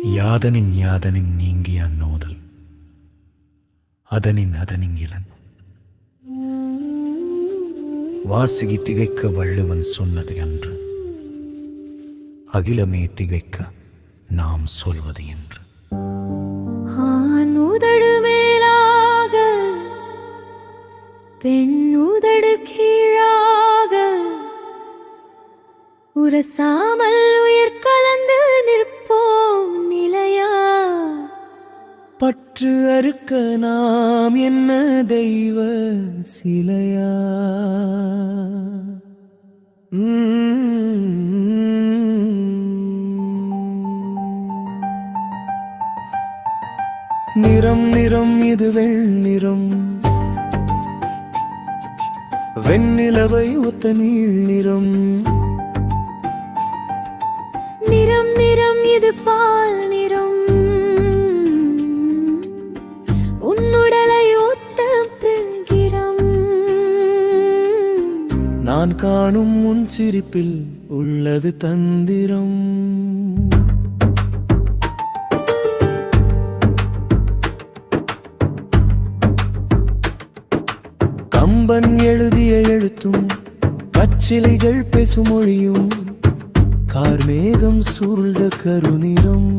யாதனின் நீங்கிய அந்நோதல் அதனின் இளன் வாசுகி திகைக்க வள்ளுவன் சொன்னது அன்று அகிலமே திகைக்க நாம் சொல்வது என்று. உதடு மேலாக பெண் உதடு கீழாக உரசாமல் உயிர் கலந்து நிற்போம் நிலையா. பற்று அறுக்க நாம் என்ன தெய்வ சிலையா? நிறம் இது வெண்ணிறம், வெண்ணிலவை ஒத்த நீள் நிறம். நிறம் இது பால் நிறம், உன்னுடலை ஒத்த பெண்கிறம். நான் காணும் உன் சிரிப்பில் உள்ளது தந்திரம். கம்பன் எழுதிய எழுத்தும் பச்சிலைகள் பேசும் மொழியும் கார்மேகம் சூழ்ந்த கருநிறம்.